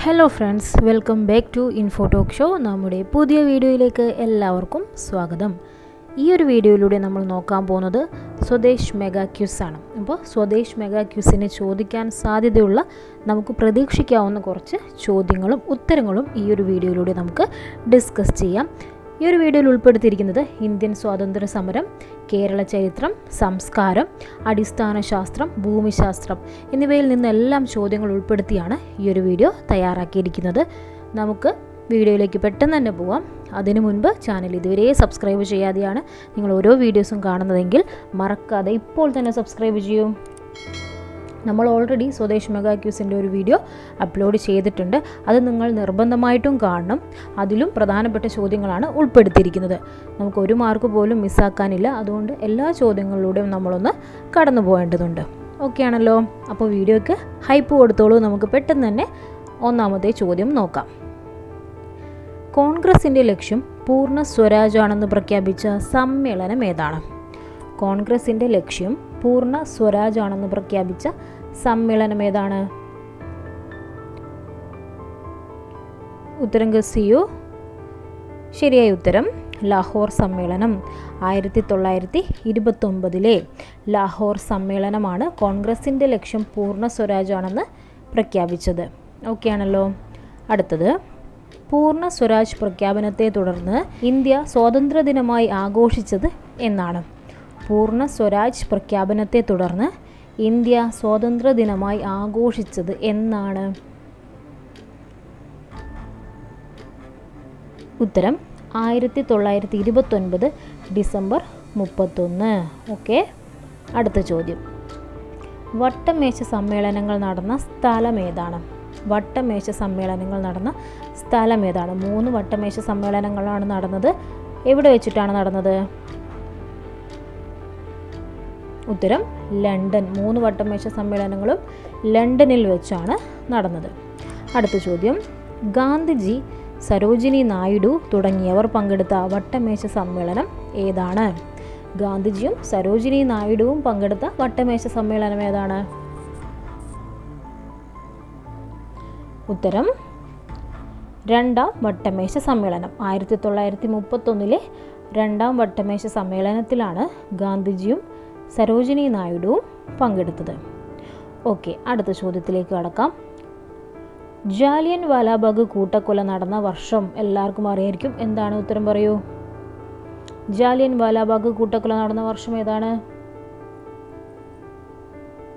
Hello friends, welcome back to info talk show. നമ്മുടെ പുതിയ വീഡിയോയിലേക്ക് എല്ലാവർക്കും സ്വാഗതം. ഈ ഒരു വീഡിയോയിലൂടെ നമ്മൾ നോക്കാൻ പോകുന്നത് സ്വദേശ് മെഗാ ക്യൂസാണ്. അപ്പോൾ സ്വദേശ് മെഗാ ക്യൂസിന് ചോദിക്കാൻ സാധ്യതയുള്ള നമുക്ക് പ്രതീക്ഷിക്കാവുന്ന കുറച്ച് ചോദ്യങ്ങളും ഉത്തരങ്ങളും ഈ ഒരു വീഡിയോയിലൂടെ നമുക്ക് ഡിസ്കസ് ചെയ്യാം. ഈ ഒരു വീഡിയോയിൽ ഉൾപ്പെടുത്തിയിരിക്കുന്നത് ഇന്ത്യൻ സ്വാതന്ത്ര്യ സമരം, കേരള ചരിത്രം, സംസ്കാരം, അടിസ്ഥാന ശാസ്ത്രം, ഭൂമിശാസ്ത്രം എന്നിവയിൽ നിന്നെല്ലാം ചോദ്യങ്ങൾ ഉൾപ്പെടുത്തിയാണ് ഈ ഒരു വീഡിയോ തയ്യാറാക്കിയിരിക്കുന്നത്. നമുക്ക് വീഡിയോയിലേക്ക് പെട്ടെന്ന് തന്നെ പോവാം. അതിനു മുൻപ് ചാനൽ ഇതുവരെ സബ്സ്ക്രൈബ് ചെയ്യാതെയാണ് നിങ്ങൾ ഓരോ വീഡിയോസും കാണുന്നതെങ്കിൽ മറക്കാതെ ഇപ്പോൾ തന്നെ സബ്സ്ക്രൈബ് ചെയ്യൂ. നമ്മൾ ഓൾറെഡി സ്വദേശ് മെഗാ ക്യൂസിൻ്റെ ഒരു വീഡിയോ അപ്ലോഡ് ചെയ്തിട്ടുണ്ട്. അത് നിങ്ങൾ നിർബന്ധമായിട്ടും കാണണം. അതിലും പ്രധാനപ്പെട്ട ചോദ്യങ്ങളാണ് ഉൾപ്പെടുത്തിയിരിക്കുന്നത്. നമുക്ക് ഒരു മാർക്ക് പോലും മിസ്സാക്കാനില്ല. അതുകൊണ്ട് എല്ലാ ചോദ്യങ്ങളിലൂടെയും നമ്മളൊന്ന് കടന്നു പോകേണ്ടതുണ്ട്. ഓക്കെ ആണല്ലോ? അപ്പോൾ വീഡിയോയ്ക്ക് ഹൈപ്പ് കൊടുത്തോളൂ. നമുക്ക് പെട്ടെന്ന് തന്നെ ഒന്നാമത്തെ ചോദ്യം നോക്കാം. കോൺഗ്രസിൻ്റെ ലക്ഷ്യം പൂർണ്ണ സ്വരാജാണെന്ന് പ്രഖ്യാപിച്ച സമ്മേളനം ഏതാണ്? കോൺഗ്രസിൻ്റെ ലക്ഷ്യം പൂർണ്ണ സ്വരാജാണെന്ന് പ്രഖ്യാപിച്ച സമ്മേളനം ഏതാണ്? ഉത്തരം ഗസ് ചെയ്യൂ. ശരിയായ ഉത്തരം ലാഹോർ സമ്മേളനം. 1929 ലാഹോർ സമ്മേളനമാണ് കോൺഗ്രസിൻ്റെ ലക്ഷ്യം പൂർണ്ണ സ്വരാജാണെന്ന് പ്രഖ്യാപിച്ചത്. ഓക്കെ ആണല്ലോ? അടുത്തത്, പൂർണ്ണ സ്വരാജ് പ്രഖ്യാപനത്തെ തുടർന്ന് ഇന്ത്യ സ്വാതന്ത്ര്യദിനമായി ആഘോഷിച്ചത് എന്നാണ്? പൂർണ്ണ സ്വരാജ് പ്രഖ്യാപനത്തെ തുടർന്ന് ഇന്ത്യ സ്വാതന്ത്ര്യദിനമായി ആഘോഷിച്ചത് എന്നാണ്? ഉത്തരം 1929 ഡിസംബർ 31. ഓക്കെ. അടുത്ത ചോദ്യം, വട്ടമേശ സമ്മേളനങ്ങൾ നടന്ന സ്ഥലം ഏതാണ്? വട്ടമേശ സമ്മേളനങ്ങൾ നടന്ന സ്ഥലം ഏതാണ്? 3 വട്ടമേശ സമ്മേളനങ്ങളാണ് നടന്നത്. എവിടെ വെച്ചിട്ടാണ് നടന്നത്? ഉത്തരം ലണ്ടൻ. 3 വട്ടമേശ സമ്മേളനങ്ങളും ലണ്ടനിൽ വെച്ചാണ് നടന്നത്. അടുത്ത ചോദ്യം, ഗാന്ധിജി, സരോജിനി നായിഡു തുടങ്ങിയവർ പങ്കെടുത്ത വട്ടമേശ സമ്മേളനം ഏതാണ്? ഗാന്ധിജിയും സരോജിനി നായിഡുവും പങ്കെടുത്ത വട്ടമേശ സമ്മേളനം ഏതാണ്? ഉത്തരം രണ്ടാം വട്ടമേശ സമ്മേളനം. 1931 രണ്ടാം വട്ടമേശ സമ്മേളനത്തിലാണ് ഗാന്ധിജിയും സരോജിനി നായിഡുവും പങ്കെടുത്തത്. ഓക്കെ, അടുത്ത ചോദ്യത്തിലേക്ക് കടക്കാം. ജാലിയൻ വാലാബാഗ് കൂട്ടക്കൊല നടന്ന വർഷം എല്ലാവർക്കും അറിയായിരിക്കും. എന്താണ്? ഉത്തരം പറയൂ. ജാലിയൻ വാലാബാഗ് കൂട്ടക്കൊല നടന്ന വർഷം ഏതാണ്?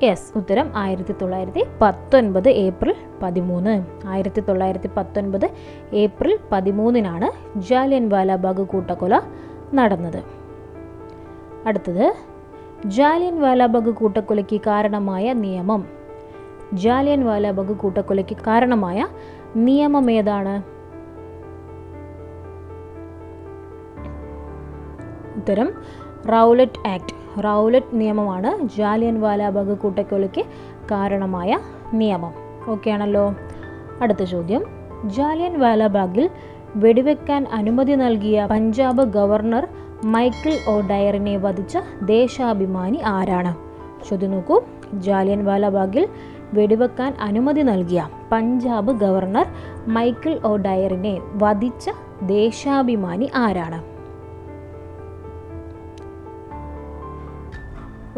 യെസ്, ഉത്തരം 1919 ഏപ്രിൽ 13. 1919 ഏപ്രിൽ 13 ജാലിയൻ വാലാബാഗ് കൂട്ടക്കൊല നടന്നത്. അടുത്തത്, ജാലിയൻ വാലാബാഗ് കൂട്ടക്കൊലയ്ക്ക് കാരണമായ നിയമം. ജാലിയൻ വാലാബാഗ് കൂട്ടക്കൊലയ്ക്ക് കാരണമായ നിയമം ഏതാണ്? ഉത്തരം റൗലറ്റ് ആക്ട്. റൗലറ്റ് നിയമമാണ് ജാലിയൻ വാലാബാഗ് കൂട്ടക്കൊലയ്ക്ക് കാരണമായ നിയമം. ഓക്കെ ആണല്ലോ? അടുത്ത ചോദ്യം, ജാലിയൻ വാലാബാഗിൽ വെടിവെക്കാൻ അനുമതി നൽകിയ പഞ്ചാബ് ഗവർണർ മൈക്കിൾ ഒ ഡയറിനെ വധിച്ച ദേശാഭിമാനി ആരാണ്? ചോദ്യം നോക്കൂ. ജാലിയൻ വാലാബാഗിൽ വെടിവെക്കാൻ അനുമതി നൽകിയ പഞ്ചാബ് ഗവർണർ മൈക്കിൾ ഒ ഡയറിനെ വധിച്ച ദേശാഭിമാനി ആരാണ്?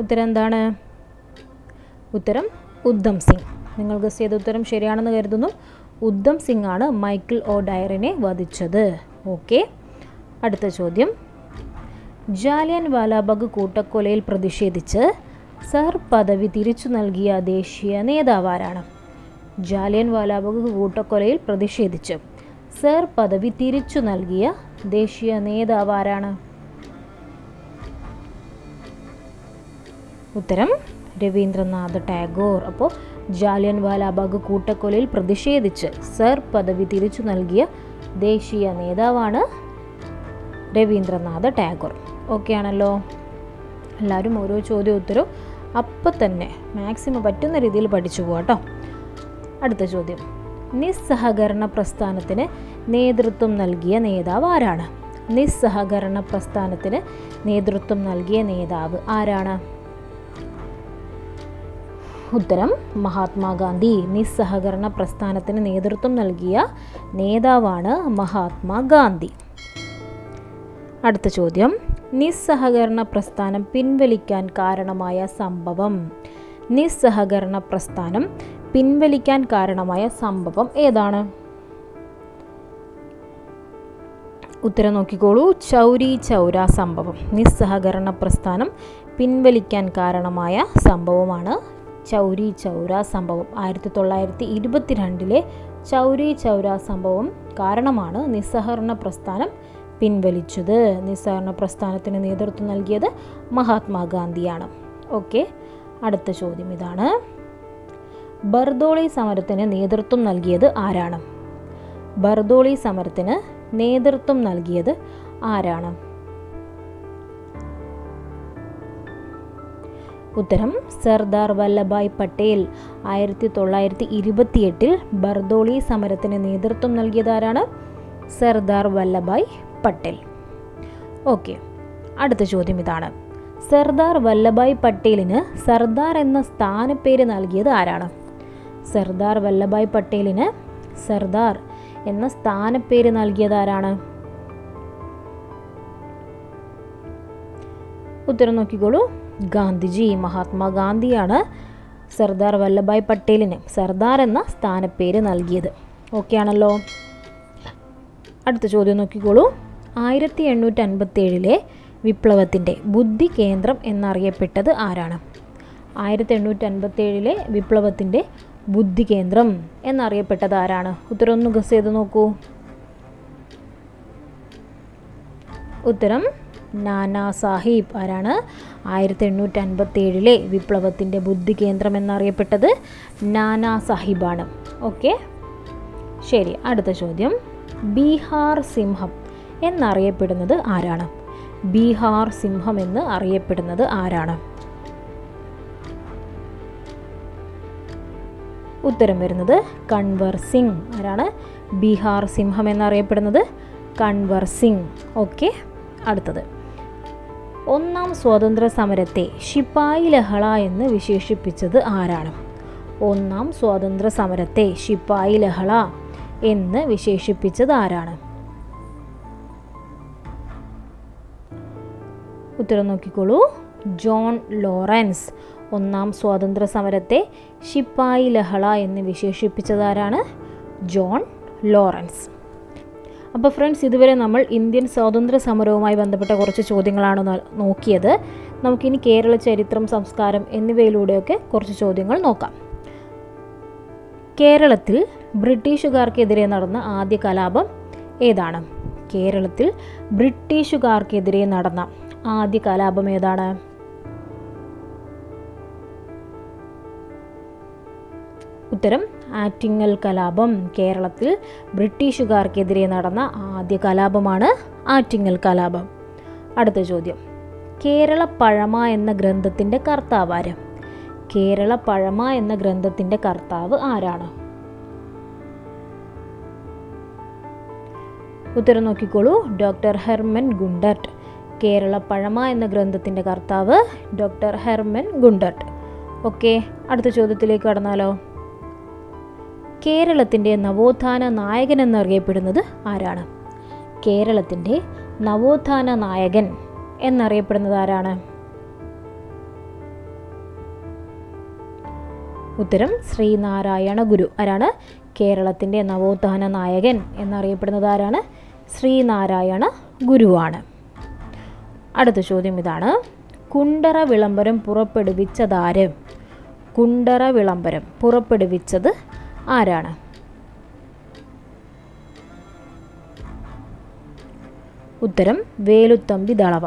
ഉത്തരം എന്താണ്? ഉത്തരം ഉദ്ധം സിംഗ്. നിങ്ങൾ ഗസ് ചെയ്ത ഉത്തരം ശരിയാണെന്ന് കരുതുന്നു. ഉദ്ധം സിംഗ് ആണ് മൈക്കിൾ ഒ ഡയറിനെ വധിച്ചത്. ഓക്കെ. അടുത്ത ചോദ്യം, ജാലിയൻ വാലാബാഗ് കൂട്ടക്കൊലയിൽ പ്രതിഷേധിച്ച് സർ പദവി തിരിച്ചു നൽകിയ ദേശീയ നേതാവ് ആരാണ്? ജാലിയൻ വാലാബാഗ് കൂട്ടക്കൊലയിൽ പ്രതിഷേധിച്ച് സർ പദവി തിരിച്ചു നൽകിയ ദേശീയ നേതാവ് ആരാണ്? ഉത്തരം രവീന്ദ്രനാഥ് ടാഗോർ. അപ്പോൾ ജാലിയൻ വാലാബാഗ് കൂട്ടക്കൊലയിൽ പ്രതിഷേധിച്ച് സർ പദവി തിരിച്ചു നൽകിയ ദേശീയ നേതാവാണ് രവീന്ദ്രനാഥ് ടാഗോർ. ഓക്കെ ആണല്ലോ? എല്ലാവരും ഓരോ ചോദ്യം ഉത്തരവും അപ്പം തന്നെ മാക്സിമം പറ്റുന്ന രീതിയിൽ പഠിച്ചു പോകാം കേട്ടോ. അടുത്ത ചോദ്യം, നിസ്സഹകരണ പ്രസ്ഥാനത്തിന് നേതൃത്വം നൽകിയ നേതാവ് ആരാണ്? നിസ്സഹകരണ പ്രസ്ഥാനത്തിന് നേതൃത്വം നൽകിയ നേതാവ് ആരാണ്? ഉത്തരം മഹാത്മാഗാന്ധി. നിസ്സഹകരണ പ്രസ്ഥാനത്തിന് നേതൃത്വം നൽകിയ നേതാവാണ് മഹാത്മാഗാന്ധി. അടുത്ത ചോദ്യം, നിസ്സഹകരണ പ്രസ്ഥാനം പിൻവലിക്കാൻ കാരണമായ സംഭവം. നിസ്സഹകരണ പ്രസ്ഥാനം പിൻവലിക്കാൻ കാരണമായ സംഭവം ഏതാണ്? ഉത്തരം നോക്കിക്കോളൂ. ചൗരി ചൗര സംഭവം. നിസ്സഹകരണ പ്രസ്ഥാനം പിൻവലിക്കാൻ കാരണമായ സംഭവമാണ് ചൗരി ചൗര സംഭവം. 1922 ചൗരി ചൗര സംഭവം കാരണമാണ് നിസ്സഹകരണ പ്രസ്ഥാനം പിൻവലിച്ചത്. നിസ്സഹകരണ പ്രസ്ഥാനത്തിന് നേതൃത്വം നൽകിയത് മഹാത്മാഗാന്ധിയാണ്. ഓക്കെ, അടുത്ത ചോദ്യം ഇതാണ്. ബർദോളി സമരത്തിന് നേതൃത്വം നൽകിയത് ആരാണ്? ബർദോളി സമരത്തിന് നേതൃത്വം നൽകിയത് ആരാണ്? ഉത്തരം സർദാർ വല്ലഭായ് പട്ടേൽ. 1928 ബർദോളി സമരത്തിന് നേതൃത്വം നൽകിയത് ആരാണ്? സർദാർ വല്ലഭായ് പട്ടേൽ. ഓക്കെ, അടുത്ത ചോദ്യം ഇതാണ്. സർദാർ വല്ലഭായ് പട്ടേലിന് സർദാർ എന്ന സ്ഥാനപ്പേര് നൽകിയത് ആരാണ്? സർദാർ വല്ലഭായ് പട്ടേലിന് സർദാർ എന്ന സ്ഥാനപ്പേര് നൽകിയത് ആരാണ്? ഉത്തരം നോക്കിക്കോളൂ. ഗാന്ധിജി. മഹാത്മാഗാന്ധിയാണ് സർദാർ വല്ലഭായ് പട്ടേലിന് സർദാർ എന്ന സ്ഥാനപ്പേര് നൽകിയത്. ഓക്കെ ആണല്ലോ. അടുത്ത ചോദ്യം നോക്കിക്കോളൂ. 1857 വിപ്ലവത്തിൻ്റെ ബുദ്ധി കേന്ദ്രം എന്നറിയപ്പെട്ടത് ആരാണ്? 1857 വിപ്ലവത്തിൻ്റെ ബുദ്ധി കേന്ദ്രം എന്നറിയപ്പെട്ടത് ആരാണ്? ഉത്തരം ഒന്ന് ഗസ് ചെയ്ത് നോക്കൂ. ഉത്തരം നാനാ സാഹിബ്. ആരാണ് 1857 വിപ്ലവത്തിൻ്റെ ബുദ്ധി കേന്ദ്രം എന്നറിയപ്പെട്ടത്? നാനാ സാഹിബാണ്. ഓക്കെ, ശരി. അടുത്ത ചോദ്യം, ബീഹാർ സിംഹം എന്നറിയപ്പെടുന്നത് ആരാണ്? ബീഹാർ സിംഹം എന്ന് അറിയപ്പെടുന്നത് ആരാണ്? ഉത്തരം വരുന്നത് കൻവർ സിംഗ്. ആരാണ് ബീഹാർ സിംഹം എന്നറിയപ്പെടുന്നത്? കൻവർ സിംഗ്. ഓക്കെ, അടുത്തത്, ഒന്നാം സ്വാതന്ത്ര്യ സമരത്തെ ശിപ്പായി ലഹള എന്ന് വിശേഷിപ്പിച്ചത് ആരാണ്? ഒന്നാം സ്വാതന്ത്ര്യ സമരത്തെ ശിപ്പായി ലഹള എന്ന് വിശേഷിപ്പിച്ചത് ആരാണ്? ഉത്തരം നോക്കിക്കോളൂ. John Lawrence. ഒന്നാം സ്വാതന്ത്ര്യ സമരത്തെ ശിപ്പായി ലഹള എന്ന് വിശേഷിപ്പിച്ചത് ആരാണ്? John Lawrence. അപ്പോൾ ഫ്രണ്ട്സ്, ഇതുവരെ നമ്മൾ ഇന്ത്യൻ സ്വാതന്ത്ര്യ സമരവുമായി ബന്ധപ്പെട്ട കുറച്ച് ചോദ്യങ്ങളാണ് നോക്കിയത്. നമുക്കിനി കേരള ചരിത്രം, സംസ്കാരം എന്നിവയിലൂടെയൊക്കെ കുറച്ച് ചോദ്യങ്ങൾ നോക്കാം. കേരളത്തിൽ ബ്രിട്ടീഷുകാർക്കെതിരെ നടന്ന ആദ്യ കലാപം ഏതാണ്? കേരളത്തിൽ ബ്രിട്ടീഷുകാർക്കെതിരെ നടന്ന ആദ്യ കലാപം ഏതാണ്? ഉത്തരം ആറ്റിങ്ങൽ കലാപം. കേരളത്തിൽ ബ്രിട്ടീഷുകാർക്കെതിരെ നടന്ന ആദ്യ കലാപമാണ് ആറ്റിങ്ങൽ കലാപം. അടുത്ത ചോദ്യം, കേരള പഴമ എന്ന ഗ്രന്ഥത്തിൻ്റെ കർത്താവ് ആര്? കേരള പഴമ എന്ന ഗ്രന്ഥത്തിൻ്റെ കർത്താവ് ആരാണ്? ഉത്തരം നോക്കിക്കോളൂ. Doctor Hermann Gundert. കേരള പഴമ എന്ന ഗ്രന്ഥത്തിൻ്റെ കർത്താവ് ഡോക്ടർ ഹെർമൻ ഗുണ്ടർട്ട്. ഓക്കെ, അടുത്ത ചോദ്യത്തിലേക്ക് കടന്നാലോ. കേരളത്തിൻ്റെ നവോത്ഥാന നായകൻ എന്നറിയപ്പെടുന്നത് ആരാണ്? കേരളത്തിൻ്റെ നവോത്ഥാന നായകൻ എന്നറിയപ്പെടുന്നത് ആരാണ്? ഉത്തരം ശ്രീനാരായണ ഗുരു. ആരാണ് കേരളത്തിൻ്റെ നവോത്ഥാന നായകൻ എന്നറിയപ്പെടുന്നത്? ആരാണ്? ശ്രീനാരായണ ഗുരുവാണ്. അടുത്ത ചോദ്യം ഇതാണ്. കുണ്ടറ വിളംബരം പുറപ്പെടുവിച്ചതാര്? കുണ്ടറ വിളംബരം പുറപ്പെടുവിച്ചത് ആരാണ്? ഉത്തരം വേലുത്തമ്പി ദളവ.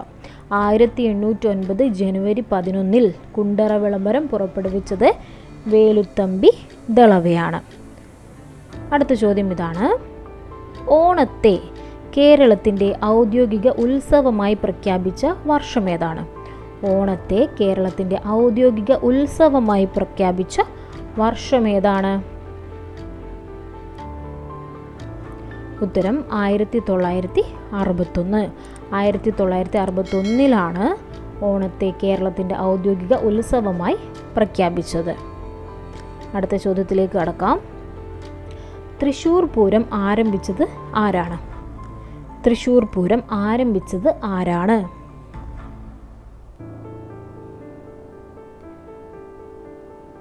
1809 ജനുവരി 11 കുണ്ടറ വിളംബരം പുറപ്പെടുവിച്ചത് വേലുത്തമ്പി ദളവയാണ്. അടുത്ത ചോദ്യം ഇതാണ്. ഓണത്തെ കേരളത്തിൻ്റെ ഔദ്യോഗിക ഉത്സവമായി പ്രഖ്യാപിച്ച വർഷമേതാണ്? ഓണത്തെ കേരളത്തിൻ്റെ ഔദ്യോഗിക ഉത്സവമായി പ്രഖ്യാപിച്ച വർഷമേതാണ്? ഉത്തരം 1961. 1961 ഓണത്തെ കേരളത്തിൻ്റെ ഔദ്യോഗിക ഉത്സവമായി പ്രഖ്യാപിച്ചത്. അടുത്ത ചോദ്യത്തിലേക്ക് കടക്കാം. തൃശ്ശൂർ പൂരം ആരംഭിച്ചത് ആരാണ്? തൃശ്ശൂർ പൂരം ആരംഭിച്ചത് ആരാണ്?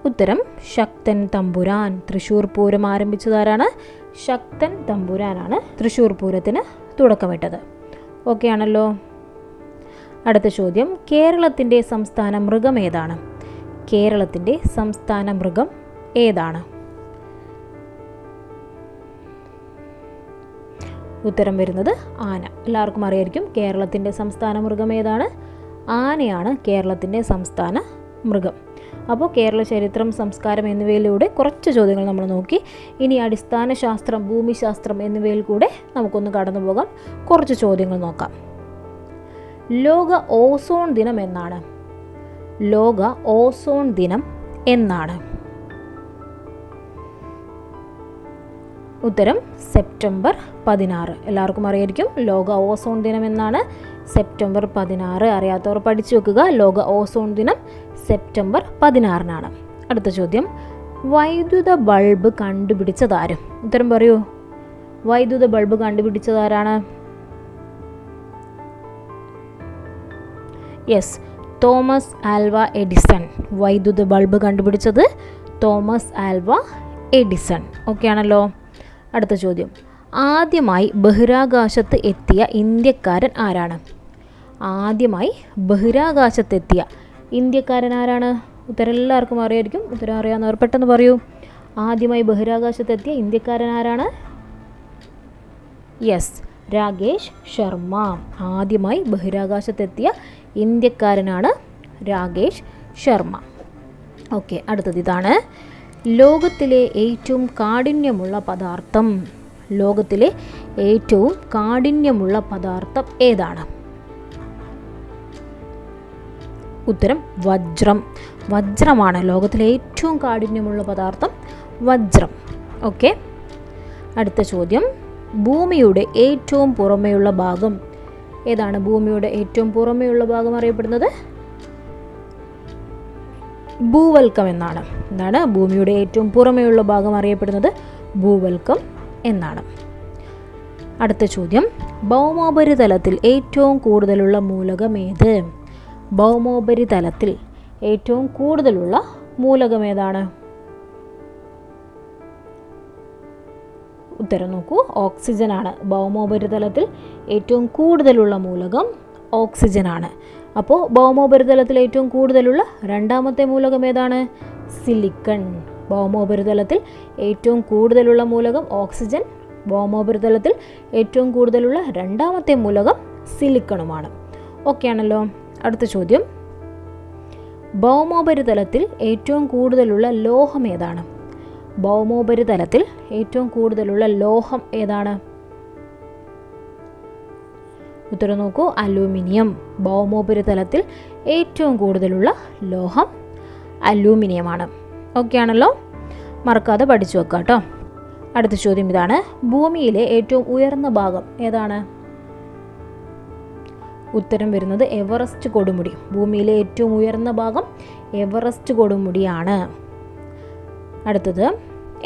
ഉത്തരം ശക്തൻ തമ്പുരാൻ. തൃശ്ശൂർ പൂരം ആരംഭിച്ചത് ആരാണ്? ശക്തൻ തമ്പുരാനാണ് തൃശ്ശൂർ പൂരത്തിന് തുടക്കമിട്ടത്. ഓക്കെ ആണല്ലോ. അടുത്ത ചോദ്യം, കേരളത്തിൻ്റെ സംസ്ഥാന മൃഗം ഏതാണ്? കേരളത്തിൻ്റെ സംസ്ഥാന മൃഗം ഏതാണ്? ഉത്തരം വരുന്നത് ആന. എല്ലാവർക്കും അറിയായിരിക്കും കേരളത്തിൻ്റെ സംസ്ഥാന മൃഗം ഏതാണ്? ആനയാണ് കേരളത്തിൻ്റെ സംസ്ഥാന മൃഗം. അപ്പോൾ കേരള ചരിത്രം, സംസ്കാരം എന്നിവയിലൂടെ കുറച്ച് ചോദ്യങ്ങൾ നമ്മൾ നോക്കി. ഇനി അടിസ്ഥാന ശാസ്ത്രം, ഭൂമിശാസ്ത്രം എന്നിവയിൽ കൂടെ നമുക്കൊന്ന് കടന്നു പോകാം. കുറച്ച് ചോദ്യങ്ങൾ നോക്കാം. ലോക ഓസോൺ ദിനം എന്നാണ്? ലോക ഓസോൺ ദിനം എന്നാണ്? ഉത്തരം സെപ്റ്റംബർ 16. എല്ലാവർക്കും അറിയായിരിക്കും ലോക ഓസോൺ ദിനം എന്നാണ്. സെപ്റ്റംബർ 16. അറിയാത്തവർ പഠിച്ചു വെക്കുക. ലോക ഓസോൺ ദിനം സെപ്റ്റംബർ 16-നാണ്. അടുത്ത ചോദ്യം, വൈദ്യുത ബൾബ് കണ്ടുപിടിച്ചതാരും? ഉത്തരം പറയൂ. വൈദ്യുത ബൾബ് കണ്ടുപിടിച്ചതാരാണ്? Yes, Thomas Alva Edison. വൈദ്യുത ബൾബ് കണ്ടുപിടിച്ചത് തോമസ് ആൽവ എഡിസൺ. ഓക്കെ ആണല്ലോ. അടുത്ത ചോദ്യം, ആദ്യമായി ബഹിരാകാശത്ത് എത്തിയ ഇന്ത്യക്കാരൻ ആരാണ്? ആദ്യമായി ബഹിരാകാശത്തെത്തിയ ഇന്ത്യക്കാരൻ ആരാണ്? ഉത്തരം എല്ലാവർക്കും അറിയായിരിക്കും. ഉത്തരം അറിയാവുന്നവർ പെട്ടെന്ന് പറയൂ. ആദ്യമായി ബഹിരാകാശത്തെത്തിയ ഇന്ത്യക്കാരൻ ആരാണ്? യെസ്, രാകേഷ് ശർമ്മ. ആദ്യമായി ബഹിരാകാശത്തെത്തിയ ഇന്ത്യക്കാരനാണ് രാകേഷ് ശർമ്മ. ഓക്കെ, അടുത്തത് ഇതാണ്. ലോകത്തിലെ ഏറ്റവും കാഠിന്യമുള്ള പദാർത്ഥം? ലോകത്തിലെ ഏറ്റവും കാഠിന്യമുള്ള പദാർത്ഥം ഏതാണ്? ഉത്തരം വജ്രം. വജ്രമാണ് ലോകത്തിലെ ഏറ്റവും കാഠിന്യമുള്ള പദാർത്ഥം, വജ്രം. ഓക്കെ, അടുത്ത ചോദ്യം, ഭൂമിയുടെ ഏറ്റവും പുറമേയുള്ള ഭാഗം ഏതാണ്? ഭൂമിയുടെ ഏറ്റവും പുറമേയുള്ള ഭാഗം അറിയപ്പെടുന്നത് ഭൂവൽക്കം എന്നാണ്. എന്താണ് ഭൂമിയുടെ ഏറ്റവും പുറമേയുള്ള ഭാഗം അറിയപ്പെടുന്നത്? ഭൂവൽക്കം എന്നാണ്. അടുത്ത ചോദ്യം, ഭൗമോപരിതലത്തിൽ ഏറ്റവും കൂടുതലുള്ള മൂലകം ഏത്? ഭൗമോപരിതലത്തിൽ ഏറ്റവും കൂടുതലുള്ള മൂലകം ഏതാണ്? ഉത്തരം നോക്കൂ, ഓക്സിജനാണ്. ഭൗമോപരിതലത്തിൽ ഏറ്റവും കൂടുതലുള്ള മൂലകം ഓക്സിജനാണ്. അപ്പോൾ ഭൗമോപരിതലത്തിൽ ഏറ്റവും കൂടുതലുള്ള രണ്ടാമത്തെ മൂലകം ഏതാണ്? സിലിക്കൺ. ഭൗമോപരിതലത്തിൽ ഏറ്റവും കൂടുതലുള്ള മൂലകം ഓക്സിജൻ. ഭൗമോപരിതലത്തിൽ ഏറ്റവും കൂടുതലുള്ള രണ്ടാമത്തെ മൂലകം സിലിക്കണുമാണ്. ഓക്കെ ആണല്ലോ. അടുത്ത ചോദ്യം, ഭൗമോപരിതലത്തിൽ ഏറ്റവും കൂടുതലുള്ള ലോഹം ഏതാണ്? ഭൗമോപരിതലത്തിൽ ഏറ്റവും കൂടുതലുള്ള ലോഹം ഏതാണ്? ഉത്തരം നോക്കൂ, അലൂമിനിയം. ഭൗമോപരിതലത്തിൽ ഏറ്റവും കൂടുതലുള്ള ലോഹം അലൂമിനിയമാണ്. ഓക്കെ ആണല്ലോ. മറക്കാതെ പഠിച്ചു വെക്കുക കേട്ടോ. അടുത്ത ചോദ്യം ഇതാണ്, ഭൂമിയിലെ ഏറ്റവും ഉയർന്ന ഭാഗം ഏതാണ്? ഉത്തരം വരുന്നത് എവറസ്റ്റ് കൊടുമുടി. ഭൂമിയിലെ ഏറ്റവും ഉയർന്ന ഭാഗം എവറസ്റ്റ് കൊടുമുടിയാണ്. അടുത്തത്,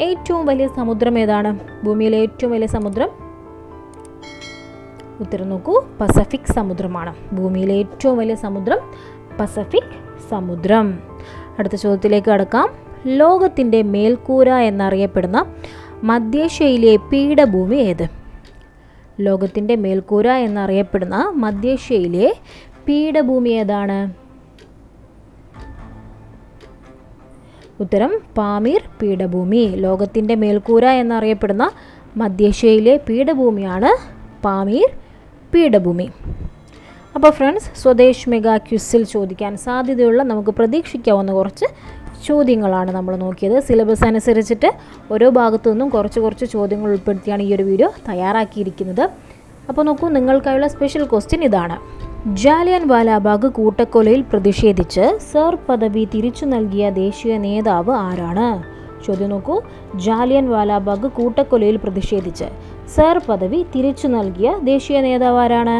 ഏറ്റവും വലിയ സമുദ്രം ഏതാണ്? ഭൂമിയിലെ ഏറ്റവും വലിയ സമുദ്രം? ഉത്തരം നോക്കൂ, പസഫിക് സമുദ്രമാണ്. ഭൂമിയിലെ ഏറ്റവും വലിയ സമുദ്രം പസഫിക് സമുദ്രം. അടുത്ത ചോദ്യത്തിലേക്ക് കടക്കാം. ലോകത്തിൻ്റെ മേൽക്കൂര എന്നറിയപ്പെടുന്ന മധ്യേഷ്യയിലെ പീഠഭൂമി ഏത്? ലോകത്തിൻ്റെ മേൽക്കൂര എന്നറിയപ്പെടുന്ന മധ്യേഷ്യയിലെ പീഠഭൂമി ഏതാണ്? ഉത്തരം പാമീർ പീഠഭൂമി. ലോകത്തിൻ്റെ മേൽക്കൂര എന്നറിയപ്പെടുന്ന മധ്യേഷ്യയിലെ പീഠഭൂമിയാണ് പാമീർ പീഠഭൂമി. അപ്പോൾ ഫ്രണ്ട്സ്, സ്വദേശ് മെഗാ ക്വിസിൽ ചോദിക്കാൻ സാധ്യതയുള്ള നമുക്ക് പ്രതീക്ഷിക്കാവുന്ന കുറച്ച് ചോദ്യങ്ങളാണ് നമ്മൾ നോക്കിയത്. സിലബസ് അനുസരിച്ചിട്ട് ഓരോ ഭാഗത്തു നിന്നും കുറച്ച് ചോദ്യങ്ങൾ ഉൾപ്പെടുത്തിയാണ് ഈ ഒരു വീഡിയോ തയ്യാറാക്കിയിരിക്കുന്നത്. അപ്പോൾ നോക്കൂ, നിങ്ങൾക്കായുള്ള സ്പെഷ്യൽ ക്വസ്റ്റ്യൻ ഇതാണ്. ജാലിയൻ വാലാബാഗ് കൂട്ടക്കൊലയിൽ പ്രതിഷേധിച്ച് സർ പദവി തിരിച്ചു നൽകിയ ദേശീയ നേതാവ് ആരാണ്? ചോദ്യം നോക്കൂ, ജാലിയൻ വാലാബാഗ് കൂട്ടക്കൊലയിൽ പ്രതിഷേധിച്ച് സർ പദവി തിരിച്ചു നൽകിയ ദേശീയ നേതാവ് ആരാണ്?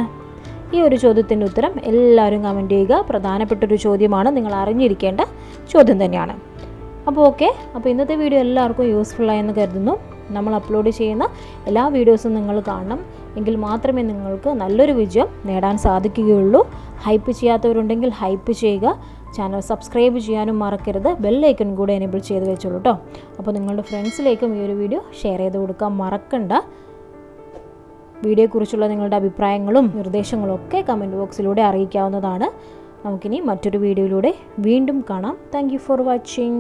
ഈ ഒരു ചോദ്യത്തിൻ്റെ ഉത്തരം എല്ലാവരും കമൻറ്റ് ചെയ്യുക. പ്രധാനപ്പെട്ടൊരു ചോദ്യമാണ്, നിങ്ങൾ അറിഞ്ഞിരിക്കേണ്ട ചോദ്യം തന്നെയാണ്. അപ്പോൾ ഓക്കെ, അപ്പോൾ ഇന്നത്തെ വീഡിയോ എല്ലാവർക്കും യൂസ്ഫുള്ളായെന്ന് കരുതുന്നു. നമ്മൾ അപ്ലോഡ് ചെയ്യുന്ന എല്ലാ വീഡിയോസും നിങ്ങൾ കാണണം, എങ്കിൽ മാത്രമേ നിങ്ങൾക്ക് നല്ലൊരു വിജയം നേടാൻ സാധിക്കുകയുള്ളൂ. ഹൈപ്പ് ചെയ്യാത്തവരുണ്ടെങ്കിൽ ഹൈപ്പ് ചെയ്യുക. ചാനൽ സബ്സ്ക്രൈബ് ചെയ്യാനും മറക്കരുത്. ബെല്ലൈക്കൺ കൂടെ എനേബിൾ ചെയ്ത് വെച്ചോളൂ കേട്ടോ. അപ്പോൾ നിങ്ങളുടെ ഫ്രണ്ട്സിലേക്കും ഈ ഒരു വീഡിയോ ഷെയർ ചെയ്ത് കൊടുക്കാൻ മറക്കണ്ട. വീഡിയോയെക്കുറിച്ചുള്ള നിങ്ങളുടെ അഭിപ്രായങ്ങളും നിർദ്ദേശങ്ങളും ഒക്കെ കമൻറ്റ് ബോക്സിലൂടെ അറിയിക്കാവുന്നതാണ്. നമുക്കിനി മറ്റൊരു വീഡിയോയിലൂടെ വീണ്ടും കാണാം. Thank you for watching.